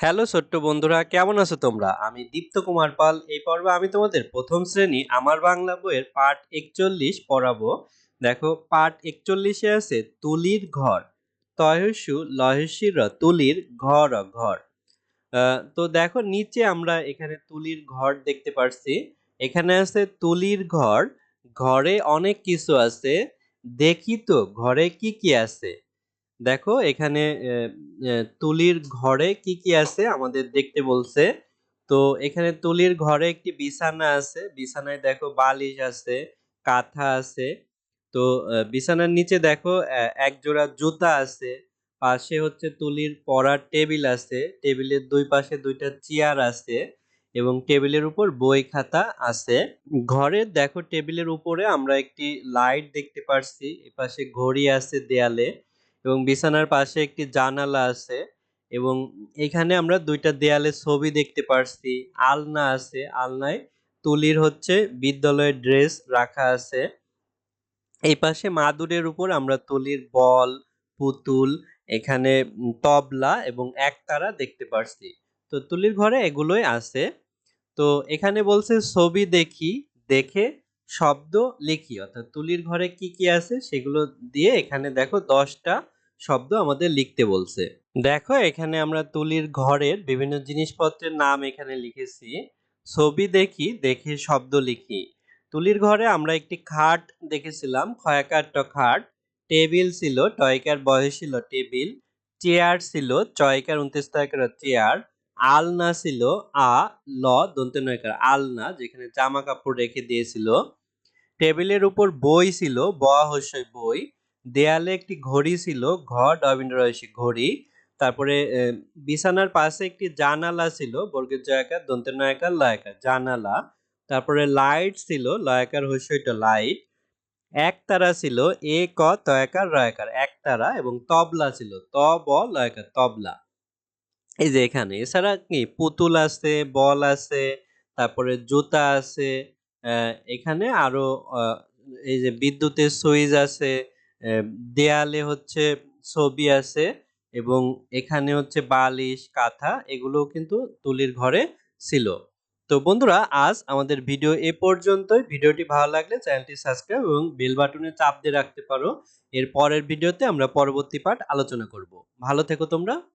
Hello ছোট্ট বন্ধুরা, কেমন আছো তোমরা? আমি দীপ্ত কুমার পাল। এই পর্বে আমি তোমাদের প্রথম শ্রেণী আমার বাংলা বইয়ের পাঠ ৪১ পড়াবো। দেখো, পাঠ ৪১ এ আছে তুলির ঘর। তয়স্যু লহস্যি র তুলির ঘর ঘর। তো দেখো, নিচে আমরা এখানে তুলির ঘর দেখতে পারছি। এখানে আছে তুলির ঘর, ঘরে অনেক কিছু আছে। দেখি তো ঘরে কি কি আছে। দেখো এখানে তুলির ঘরে কি কি আছে আমাদের দেখতে বলছে। তো এখানে তুলির ঘরে একটি বিছানা আছে, বিছানায় দেখো বালিশ আছে, কাঁথা আছে। তো বিছানার নিচে দেখো এক জোড়া জুতা আছে। পাশে হচ্ছে তুলির পড়ার টেবিল আছে, টেবিলের দুই পাশে দুইটা চেয়ার আছে এবং টেবিলের উপর বই খাতা আছে। ঘরের দেখো টেবিলের উপরে আমরা একটি লাইট দেখতে পারছি, এপাশে ঘড়ি আছে দেয়ালে এবং বিছানার পাশে একটি জানালা আছে এবং এখানে আমরা দুইটা দেয়ালে ছবি দেখতে পারছি। আলনা আছে, আলনায় তুলির হচ্ছে বিদ্যালয়ের ড্রেস রাখা আছে। এই পাশে মাদুরের উপর আমরা তুলির বল, পুতুল, এখানে তবলা এবং একতারা দেখতে পারছি। তো তুলির ঘরে এগুলোই আছে। তো এখানে বলছে ছবি দেখি, দেখে শব্দ লিখি। অর্থাৎ তুলির ঘরে কি কি আছে সেগুলো দিয়ে এখানে দেখো 10টা শব্দ আমাদের লিখতে বলছে। দেখো এখানে আমরা তুলির ঘরের বিভিন্ন জিনিসপত্রের নাম এখানে লিখেছি। ছবি দেখি, দেখে শব্দ লিখি। তুলির ঘরে আমরা একটি খাট দেখেছিলাম, খয়াকার ট খাট। টেবিল ছিল, টয়কার বহে ছিল টেবিল। চেয়ার ছিল, চয়কার 29 তয়কার চেয়ার। আলনা ছিল, আ ল দন্তে নয়কার আলনা, যেখানে জামা কাপড় রেখে দিয়েছিল। টেবিলের উপর বই ছিল, ব হস্যই বই। দেয়ালে একটি ঘড়ি ছিল, ঘ ডবিন্দ্র রয়সী ঘড়ি। তারপরে বিছানার পাশে একটি জানালা ছিল, বর্গের জয়াকার দন্তের নয়াকার লয়াকার জানালা। তারপরে লাইট ছিল, লয়াকার হস্যইটা লাইট। একতারা ছিল, এ ক তয়াকার রয়াকার একতারা এবং তবলা ছিল, ত ব লয়াকার তবলা। এই যে এখানে এছাড়া কি পুতুল আছে, বল আছে, তারপরে জুতা আছে। এখানে আরো এই যে বিদ্যুতের সুইচ আছে। দেয়ালে হচ্ছে ছবি আছে এবং এখানে হচ্ছে বালিশ, কাঁথা, এগুলোও কিন্তু তুলির ঘরে ছিল। তো বন্ধুরা, আজ আমাদের ভিডিও এ পর্যন্তই। ভিডিওটি ভালো লাগলে চ্যানেলটি সাবস্ক্রাইব এবং বেল বাটনে চাপ দিয়ে রাখতে পারো। এর পরের ভিডিওতে আমরা পরবর্তী পার্ট আলোচনা করব। ভালো থেকো তোমরা।